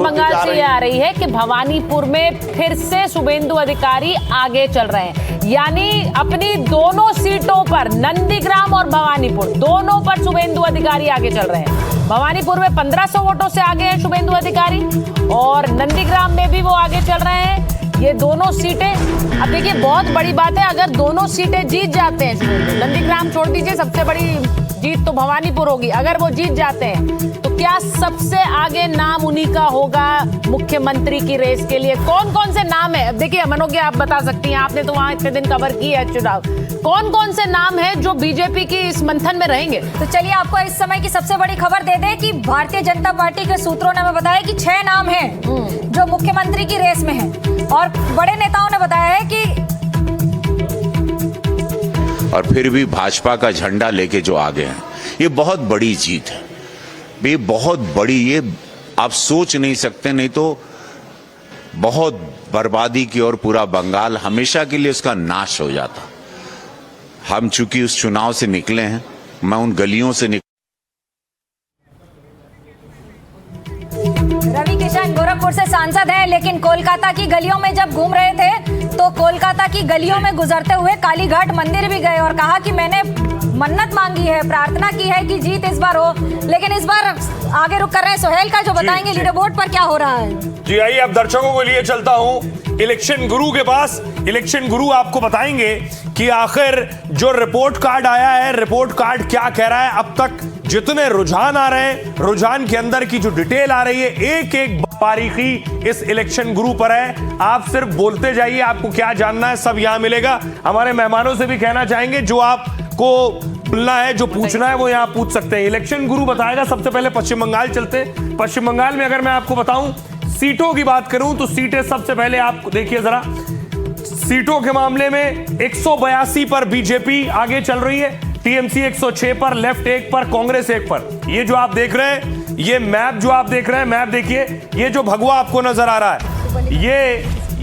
पश्चिम बंगाल से ये आ रही है कि भवानीपुर में फिर से शुभेंदु अधिकारी आगे चल रहे हैं, यानी अपनी दोनों सीटों पर, नंदीग्राम और भवानीपुर दोनों पर शुभेंदु अधिकारी आगे चल रहे हैं। भवानीपुर में 1500 वोटों से आगे हैं शुभेंदु अधिकारी और नंदीग्राम में भी वो आगे चल रहे हैं। ये दोनों सीटें, अब देखिए बहुत बड़ी बात है, अगर दोनों सीटें जीत जाते हैं शुभेंदु, नंदीग्राम छोड़ दीजिए, सबसे बड़ी जीत तो भवानीपुर होगी, अगर वो जीत जाते हैं तो क्या सबसे आगे नाम उन्हीं का होगा मुख्यमंत्री की रेस के लिए? कौन कौन से नाम है? अब देखिए मनोज, आप बता सकती हैं, आपने तो वहां इतने दिन कवर की है चुनाव, कौन कौन से नाम है जो बीजेपी की इस मंथन में रहेंगे? तो चलिए आपको इस समय की सबसे बड़ी खबर दे दें कि भारतीय जनता पार्टी के सूत्रों ने हमें बताया कि 6 नाम हैं जो मुख्यमंत्री की रेस में हैं और बड़े नेताओं ने बताया है कि और फिर भी भाजपा का झंडा लेके जो आगे हैं, ये बहुत बड़ी जीत है, ये बहुत बड़ी, ये आप सोच नहीं सकते, नहीं तो बहुत बर्बादी की ओर पूरा बंगाल हमेशा के लिए उसका नाश हो जाता। हम चूंकि उस चुनाव से निकले हैं, मैं उन गलियों से रवि किशन गोरखपुर से सांसद हैं, लेकिन कोलकाता की गलियों में जब घूम रहे थे तो कोलकाता की गलियों में गुजरते हुए कालीघाट मंदिर भी गए और कहा कि मैंने मन्नत मांगी है, प्रार्थना की है कि जीत इस बार हो, लेकिन इस बार आगे रुक कर रहे हैं सोहेल का, जो बताएंगे लीडर बोर्ड पर क्या हो रहा है। जी आइए, अब दर्शकों को लिए चलता हूं इलेक्शन गुरु के पास। इलेक्शन गुरु आपको बताएंगे कि आखिर जो रिपोर्ट कार्ड आया है, रिपोर्ट कार्ड क्या कह रहा है। अब तक जितने रुझान आ रहे हैं, रुझान के अंदर की जो डिटेल आ रही है, एक एक बारीकी इस इलेक्शन गुरु पर है। आप सिर्फ बोलते जाइए, आपको क्या जानना है सब यहां मिलेगा। हमारे मेहमानों से भी कहना चाहेंगे, जो आपको बोलना है, जो पूछना है, वो यहां पूछ सकते हैं। इलेक्शन गुरु बताएगा। सबसे पहले पश्चिम बंगाल चलते हैं। पश्चिम बंगाल में अगर मैं आपको बताऊं, सीटों की बात करूं तो सीटें सबसे पहले आप देखिए जरा, सीटों के मामले में 182 पर बीजेपी आगे चल रही है, टीएमसी 106 पर, लेफ्ट 1 पर, कांग्रेस 1 पर। ये जो आप देख रहे हैं, ये मैप जो आप देख रहे हैं, मैप देखिए, ये जो भगवा आपको नजर आ रहा है,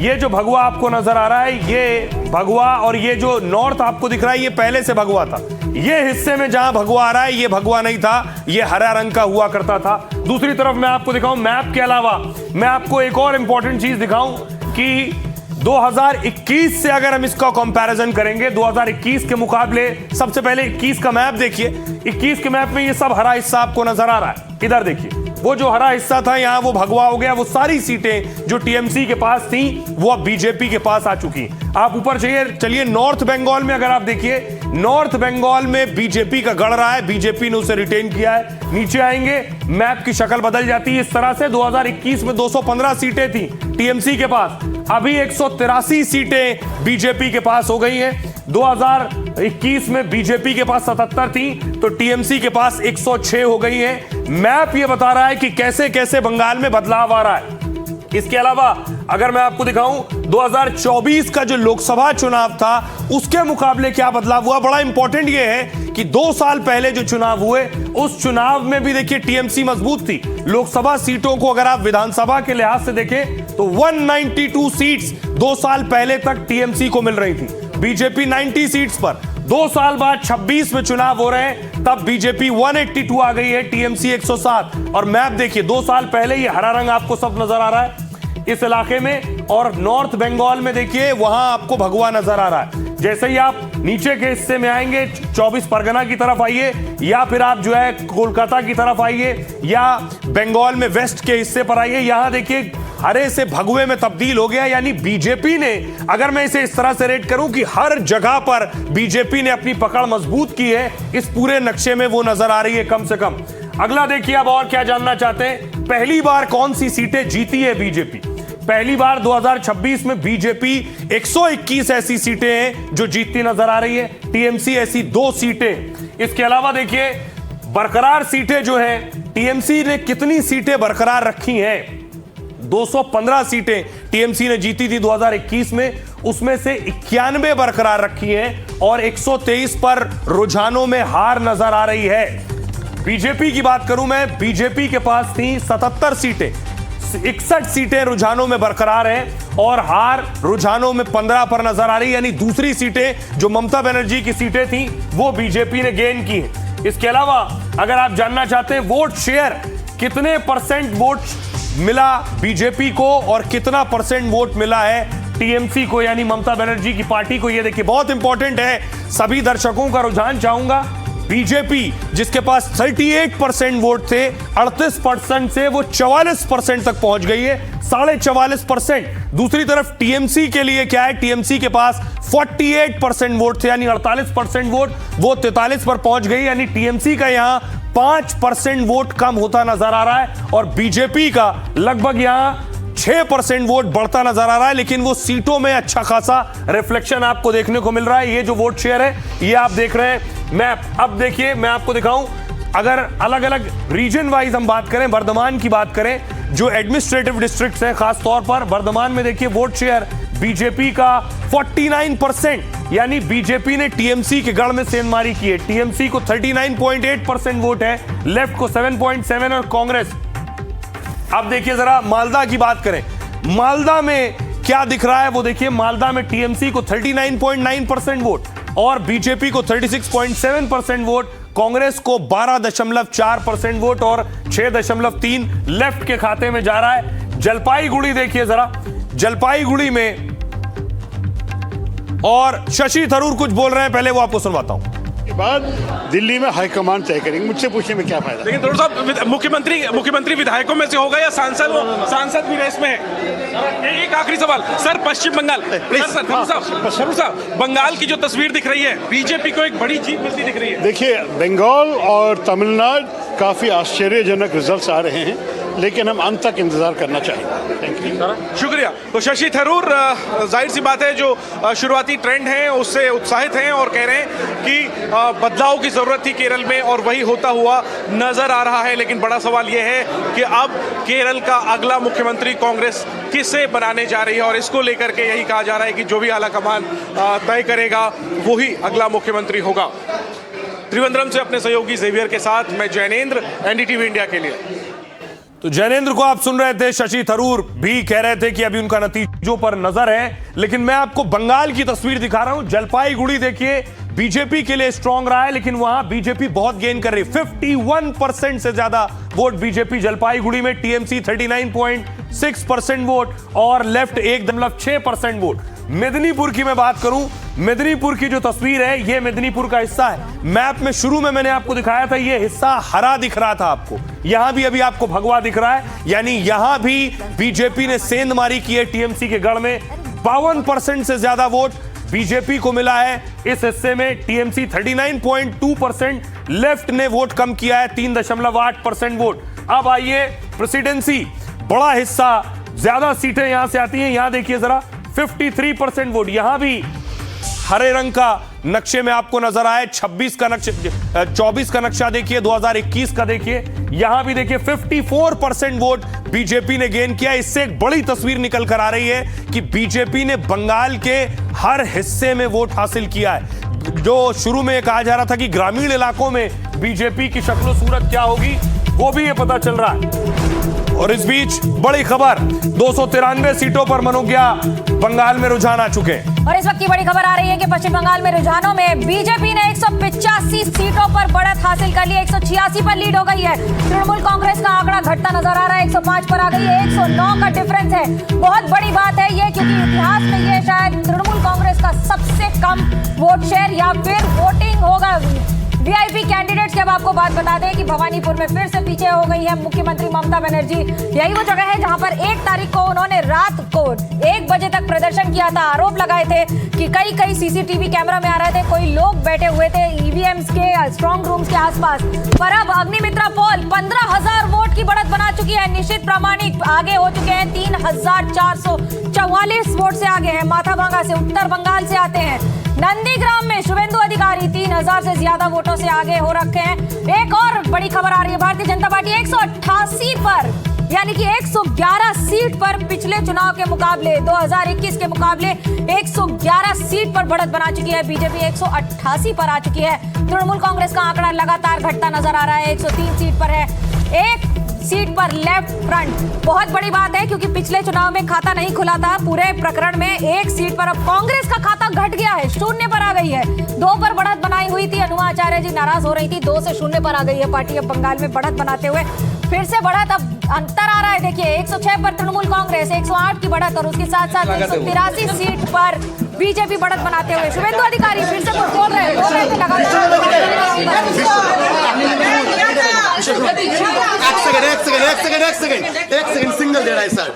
ये जो भगवा आपको नजर आ रहा है, ये भगवा, और ये जो नॉर्थ आपको दिख रहा है, ये पहले से भगवा था। ये हिस्से में जहां भगवा आ रहा है, ये भगवा नहीं था, ये हरा रंग का हुआ करता था। दूसरी तरफ मैं आपको दिखाऊं, मैप के अलावा मैं आपको एक और इंपॉर्टेंट चीज दिखाऊं कि 2021 से अगर हम इसका कंपैरिजन करेंगे, 2021 के मुकाबले, सबसे पहले 21 का मैप देखिए। 21 के मैप में ये सब हरा हिस्सा आपको नजर आ रहा है, इधर देखिए, वो जो हरा हिस्सा था यहां वो भगवा हो गया। वो सारी सीटें जो टीएमसी के पास थी वो अब बीजेपी के पास आ चुकी। आप ऊपर चलिए नॉर्थ बंगाल में अगर आप देखिए, नॉर्थ बंगाल में बीजेपी का गढ़ रहा है, बीजेपी ने उसे रिटेन किया है। नीचे आएंगे, मैप की शक्ल बदल जाती है इस तरह से। 2021 में 215 सीटें थी टीएमसी के पास, अभी 183 सीटें बीजेपी के पास हो गई हैं। 2021 में बीजेपी के पास 77 थी, तो टीएमसी के पास 106 हो गई हैं। मैप ये बता रहा है कि कैसे कैसे बंगाल में बदलाव आ रहा है। इसके अलावा अगर मैं आपको दिखाऊं, 2024 का जो लोकसभा चुनाव था उसके मुकाबले क्या बदलाव हुआ, बड़ा इंपॉर्टेंट ये है कि 2 साल पहले जो चुनाव हुए, उस चुनाव में भी देखिए टीएमसी मजबूत थी। लोकसभा सीटों को अगर आप विधानसभा के लिहाज से देखें तो 192 सीट्स 2 साल पहले तक टीएमसी को मिल रही थी, बीजेपी 90 सीट्स पर। 2 साल बाद 26 में चुनाव हो रहे हैं, तब बीजेपी 182 आ गई है, टीएमसी 107। और मैप देखिए, 2 साल पहले ये हरा रंग आपको सब नजर आ रहा है इस इलाके में, और नॉर्थ बंगाल में देखिए वहां आपको भगवा नजर आ रहा है। जैसे ही आप नीचे के हिस्से में आएंगे, 24 परगना की तरफ आइए, या फिर आप जो है कोलकाता की तरफ आइए, या बंगाल में वेस्ट के हिस्से पर आइए, यहां देखिए हरे से भगवे में तब्दील हो गया। यानी बीजेपी ने, अगर मैं इसे इस तरह से रेट करूं कि हर जगह पर बीजेपी ने अपनी पकड़ मजबूत की है, इस पूरे नक्शे में वो नजर आ रही है कम से कम। अगला देखिए, अब और क्या जानना चाहते हैं, पहली बार कौन सी सीटें जीती है बीजेपी? पहली बार 2026 में बीजेपी 121 ऐसी सीटें हैं जो जीतती नजर आ रही है, टीएमसी ऐसी 2 सीटें। इसके अलावा देखिए बरकरार सीटें जो हैं, टीएमसी ने कितनी सीटें बरकरार रखी हैं? 215 सीटें टीएमसी ने जीती थी 2021 में, उसमें से 91 बरकरार रखी हैं और 123 पर रुझानों में हार नजर आ रही है। बीजेपी की बात करूं मैं, बीजेपी के पास थी 77 सीटें, 61 सीटें रुझानों में बरकरार हैं और हार रुझानों में 15 पर नजर आ रही है। यानी दूसरी सीटें जो ममता बनर्जी की सीटें थी वो बीजेपी ने गेन की हैं। इसके अलावा अगर आप जानना चाहते हैं वोट शेयर, कितने परसेंट वोट मिला बीजेपी को और कितना परसेंट वोट मिला है टीएमसी को, यानी ममता बनर्जी की पार्टी को। ये देखिए बहुत इंपॉर्टेंट है, सभी दर्शकों का रुझान चाहूंगा। बीजेपी जिसके पास 38% वोट थे, 38% से वो 44% तक पहुंच गई है, 44.5%। दूसरी तरफ टीएमसी के लिए क्या है, टीएमसी के पास 48% वोट थे, यानी 48% वोट, वो 43 पर पहुंच गई, यानी टीएमसी का यहां 5% वोट कम होता नजर आ रहा है और बीजेपी का लगभग यहां 6% वोट बढ़ता नजर आ रहा है। लेकिन वो सीटों में अच्छा खासा रिफ्लेक्शन आपको देखने को मिल रहा है। ये जो वोट शेयर है ये आप देख रहे हैं मैप। अब देखिए मैं आपको दिखाऊं, अगर अलग अलग रीजन वाइज हम बात करें, बर्धमान की बात करें, जो एडमिनिस्ट्रेटिव डिस्ट्रिक्ट्स हैं, खास तौर पर बर्धमान में देखिए वोट शेयर बीजेपी का 49%, यानी बीजेपी ने टीएमसी के गढ़ में सेंधमारी की है। टीएमसी को 39.8% वोट है, लेफ्ट को 7.7 और कांग्रेस। अब देखिए जरा मालदा की बात करें, मालदा में क्या दिख रहा है वो देखिए। मालदा में टीएमसी को 39.9% वोट और बीजेपी को 36.7% वोट, कांग्रेस को 12.4% वोट और 6.3 लेफ्ट के खाते में जा रहा है। जलपाईगुड़ी देखिए जरा, जलपाईगुड़ी में और शशि थरूर कुछ बोल रहे हैं, पहले वो आपको सुनवाता हूं। बाद दिल्ली में हाईकमान तय करेंगे, मुझसे पूछने में क्या फायदा। लेकिन थोड़ा सा मुख्यमंत्री विधायकों में से होगा या सांसद भी रेस में है? एक आखिरी सवाल सर, पश्चिम बंगाल साहब, बंगाल की जो तस्वीर दिख रही है, बीजेपी को एक बड़ी जीत मिलती दिख रही है। देखिए बंगाल और तमिलनाडु काफी आश्चर्यजनक रिजल्ट्स आ रहे हैं, लेकिन हम अंत तक इंतजार करना चाहेंगे। थैंक यू, शुक्रिया। तो शशि थरूर जाहिर सी बात है जो शुरुआती ट्रेंड है उससे उत्साहित हैं और कह रहे हैं कि बदलाव की जरूरत थी केरल में और वही होता हुआ नजर आ रहा है। लेकिन बड़ा सवाल यह है कि अब केरल का अगला मुख्यमंत्री कांग्रेस किसे बनाने जा रही है और इसको लेकर के यही कहा जा रहा है कि जो भी आला कमान तय करेगा वही अगला मुख्यमंत्री होगा। त्रिवेंद्रम से अपने सहयोगी जेवियर के साथ मैं जैनेंद्र, एनडीटीवी इंडिया के लिए। तो जैनेंद्र को आप सुन रहे थे, शशि थरूर भी कह रहे थे कि अभी उनका नतीजों पर नजर है, लेकिन मैं आपको बंगाल की तस्वीर दिखा रहा हूं। जलपाईगुड़ी देखिए बीजेपी के लिए स्ट्रांग रहा है, लेकिन वहां बीजेपी बहुत गेन कर रही है, 51% से ज्यादा वोट बीजेपी जलपाईगुड़ी में, टीएमसी 39.6% वोट और लेफ्ट 1.6% वोट। मेदिनीपुर की मैं बात करूं, मेदिनीपुर की जो तस्वीर है ये मेदिनीपुर का हिस्सा है। मैप में शुरू में मैंने आपको दिखाया था, ये हिस्सा हरा दिख रहा था आपको, यहां भी अभी आपको भगवा दिख रहा है, यानी यहां भी बीजेपी ने सेंधमारी की है टीएमसी के गढ़ में। 52% से ज्यादा वोट बीजेपी को मिला है इस हिस्से में, टीएमसी 39.2%, लेफ्ट ने वोट कम किया है 3.8% वोट। अब आइए प्रेसिडेंसी, बड़ा हिस्सा, ज्यादा सीटें यहां से आती हैं। यहां देखिए जरा 53% वोट, यहां भी हरे रंग का नक्शे में आपको नजर आए। 24 का नक्शा देखिए, 2021 का देखिए, यहां भी देखिए 54% वोट बीजेपी ने गेन किया। इससे एक बड़ी तस्वीर निकल कर आ रही है कि बीजेपी ने बंगाल के हर हिस्से में वोट हासिल किया है। जो शुरू में कहा जा रहा था कि ग्रामीण इलाकों में बीजेपी की शक्ल सूरत क्या होगी, वो भी ये पता चल रहा है। और इस बीच बड़ी खबर, 293 सीटों पर मनोज्ञा बंगाल में रुझान आ चुके हैं। और इस वक्त की बड़ी खबर आ रही है कि पश्चिम बंगाल में रुझानों में बीजेपी ने 185 सीटों पर बढ़त हासिल कर ली, 186 पर लीड हो गई है। तृणमूल कांग्रेस का आंकड़ा घटता नजर आ रहा है, 105 पर आ गई है, 109 का डिफरेंस है। बहुत बड़ी बात है ये, क्योंकि इतिहास में ये शायद तृणमूल कांग्रेस का सबसे कम वोट शेयर या फिर वोटिंग होगा। वीआईपी कैंडिडेट्स की अब आपको बात बता दें कि भवानीपुर में फिर से पीछे हो गई है मुख्यमंत्री ममता बनर्जी। यही वो जगह है जहां पर 1 तारीख को उन्होंने रात को 1 बजे तक प्रदर्शन किया था। आरोप लगाए थे कि कई सीसीटीवी कैमरा में आ रहे थे, कोई लोग बैठे हुए थे ईवीएम्स के स्ट्रॉन्ग रूम्स के आसपास। पर अब अग्निमित्रा पोल 15,000 वोट की बढ़त बना चुकी है। निश्चित प्रामाणिक आगे हो चुके हैं, 3,444 वोट से आगे हैं। माथाभांगा से, उत्तर बंगाल से आते हैं। नंदीग्राम में शुभेंदु अधिकारी 3,000 से ज्यादा वोटों से आगे हो रखे हैं। एक और बड़ी खबर आ रही है, भारतीय जनता पार्टी 188 पर, यानी कि 111 सीट पर पिछले चुनाव के मुकाबले 2021 के मुकाबले 111 सीट पर बढ़त बना चुकी है। बीजेपी 188 पर आ चुकी है। तृणमूल कांग्रेस का आंकड़ा लगातार घटता नजर आ रहा है, 103 सीट पर है। 1 सीट पर लेफ्ट फ्रंट। बहुत बड़ी बात है क्योंकि पिछले चुनाव में खाता नहीं खुला था पूरे प्रकरण में। 1 सीट पर अब कांग्रेस का खाता घट गया है, 0 पर आ गई है। 2 पर बढ़त बनाई हुई थी, अनुमा आचार्य जी नाराज हो रही थी, 2 से 0 पर आ गई है पार्टी अब बंगाल में बढ़त बनाते हुए। फिर से बढ़त अब अंतर आ रहा है। देखिए 106 पर तृणमूल कांग्रेस, 108 की बढ़त और उसके साथ साथ 183 सीट पर बीजेपी बढ़त बनाते हुए शुभेंदु अधिकारी फिर से कुछ बोल रहे थे एक सेकंड सिंगल दे रहा है सर।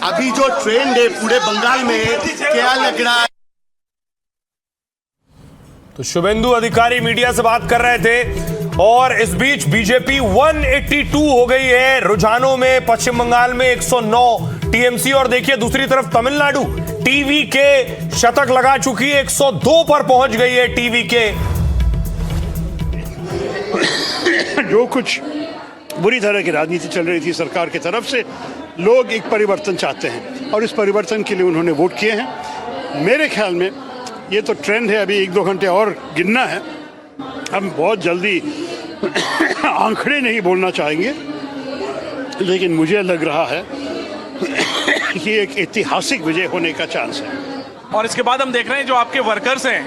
अभी जो ट्रेंड है पूरे बंगाल में क्या लग रहा है? तो शुभेंदु अधिकारी मीडिया से बात कर रहे थे और इस बीच बीजेपी 182 हो गई है रुझानों में। पश्चिम बंगाल में 109 टीएमसी और देखिए दूसरी तरफ तमिलनाडु टीवी के शतक लगा चुकी है, 102 पर पहुंच गई है टीवी के। जो कुछ बुरी तरह की राजनीति चल रही थी सरकार की तरफ से, लोग एक परिवर्तन चाहते हैं और इस परिवर्तन के लिए उन्होंने वोट किए हैं। मेरे ख्याल में ये तो ट्रेंड है, अभी 1-2 घंटे और गिनना है। हम बहुत जल्दी आंकड़े नहीं बोलना चाहेंगे, लेकिन मुझे लग रहा है कि एक ऐतिहासिक विजय होने का चांस है। और इसके बाद हम देख रहे हैं जो आपके वर्कर्स हैं,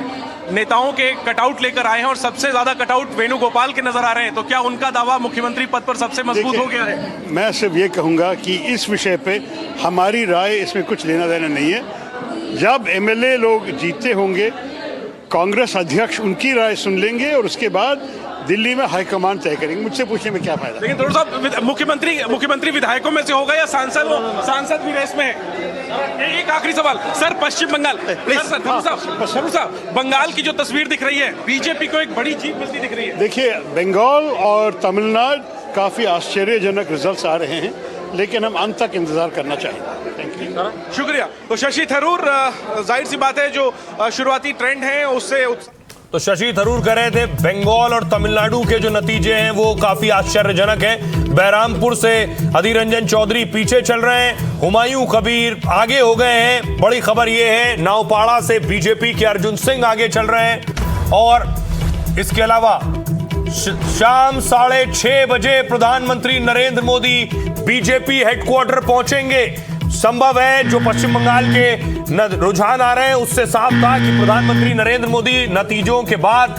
नेताओं के कटआउट लेकर आए हैं और सबसे ज्यादा कटआउट वेणुगोपाल के नजर आ रहे हैं। तो क्या उनका दावा मुख्यमंत्री पद पर सबसे मजबूत हो गया है? मैं सिर्फ ये कहूँगा कि इस विषय पे हमारी राय इसमें कुछ लेना देना नहीं है। जब एमएलए लोग जीते होंगे, कांग्रेस अध्यक्ष उनकी राय सुन लेंगे और उसके बाद दिल्ली में हाईकमान तय करेंगे। मुझसे पूछने में क्या फायदा? लेकिन थोड़ा सा मुख्यमंत्री विधायकों में से होगा या सांसद भी रेस में है? एक आखिरी सवाल सर, पश्चिम बंगाल साहब, बंगाल की जो तस्वीर दिख रही है, बीजेपी को एक बड़ी जीत मिलती दिख रही है। देखिए, बंगाल और तमिलनाडु काफी आश्चर्यजनक रिजल्ट्स आ रहे हैं, लेकिन हम अंत तक इंतजार करना चाहेंगे। थैंक यू, शुक्रिया। तो शशि थरूर, जाहिर सी बात है जो शुरुआती ट्रेंड है उससे तो शशि थरूर कह रहे थे बंगाल और तमिलनाडु के जो नतीजे हैं वो काफी आश्चर्यजनक हैं। बहरामपुर से अधीर रंजन चौधरी पीछे चल रहे हैं, हुमायूं कबीर आगे हो गए हैं। बड़ी खबर ये है नावपाड़ा से बीजेपी के अर्जुन सिंह आगे चल रहे हैं। और इसके अलावा शाम 6:30 बजे प्रधानमंत्री नरेंद्र मोदी बीजेपी हेडक्वार्टर पहुंचेंगे। संभव है जो पश्चिम बंगाल के रुझान आ रहे हैं उससे साफ था कि प्रधानमंत्री नरेंद्र मोदी नतीजों के बाद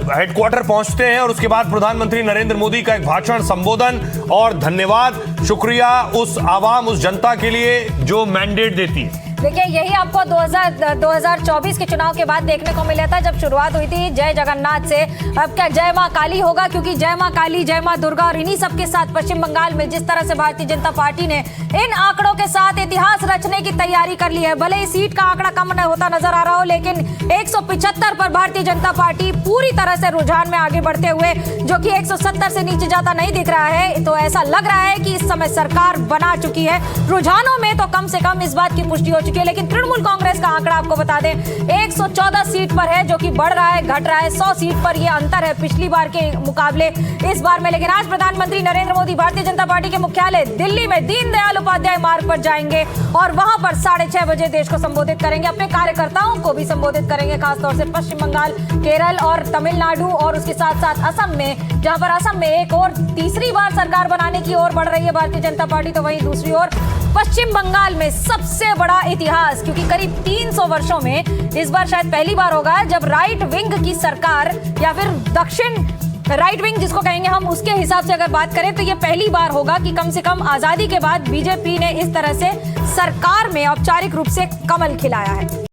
हेडक्वार्टर पहुंचते हैं और उसके बाद प्रधानमंत्री नरेंद्र मोदी का एक भाषण, संबोधन और धन्यवाद, शुक्रिया उस आवाम, उस जनता के लिए जो मैंडेट देती है। देखिए यही आपको 2024 के चुनाव के बाद देखने को मिला था, जब शुरुआत हुई थी जय जगन्नाथ से। अब क्या जय मां काली होगा? क्योंकि जय मां काली, जय मां दुर्गा और इन्हीं सब के साथ पश्चिम बंगाल में जिस तरह से भारतीय जनता पार्टी ने इन आंकड़ों के साथ इतिहास रचने की तैयारी कर ली है। भले ही सीट का आंकड़ा कम होता नजर आ रहा हो, लेकिन 175 पर भारतीय जनता पार्टी पूरी तरह से रुझान में आगे बढ़ते हुए, जो कि 170 से नीचे जाता नहीं दिख रहा है। तो ऐसा लग रहा है कि इस समय सरकार बना चुकी है। रुझानों में तो कम से कम इस बात की पुष्टि हो चुकी है। लेकिन तृणमूल कांग्रेस का आंकड़ा आपको बता दें 114 सीट पर है, जो कि बढ़ रहा है, घट रहा है। 100 सीट पर यह अंतर है पिछली बार के मुकाबले इस बार में। लेकिन आज प्रधानमंत्री नरेंद्र मोदी भारतीय जनता पार्टी के मुख्यालय दिल्ली में दीनदयाल उपाध्याय मार्ग पर जाएंगे और वहां पर 6:30 बजे देश को संबोधित करेंगे। अपने कार्यकर्ताओं को भी संबोधित करेंगे, खासतौर से पश्चिम बंगाल, केरल और तमिलनाडु और उसके साथ साथ असम में, जहां पर असम में एक और तीसरी बार सरकार बनाने की ओर बढ़ रही है भारतीय जनता पार्टी। तो वहीं दूसरी ओर पश्चिम बंगाल में सबसे बड़ा इतिहास, क्योंकि करीब 300 वर्षों में इस बार शायद पहली बार होगा जब राइट विंग की सरकार, या फिर दक्षिण राइट विंग जिसको कहेंगे हम, उसके हिसाब से अगर बात करें तो ये पहली बार होगा कि कम से कम आजादी के बाद बीजेपी ने इस तरह से सरकार में औपचारिक रूप से कमल खिलाया है।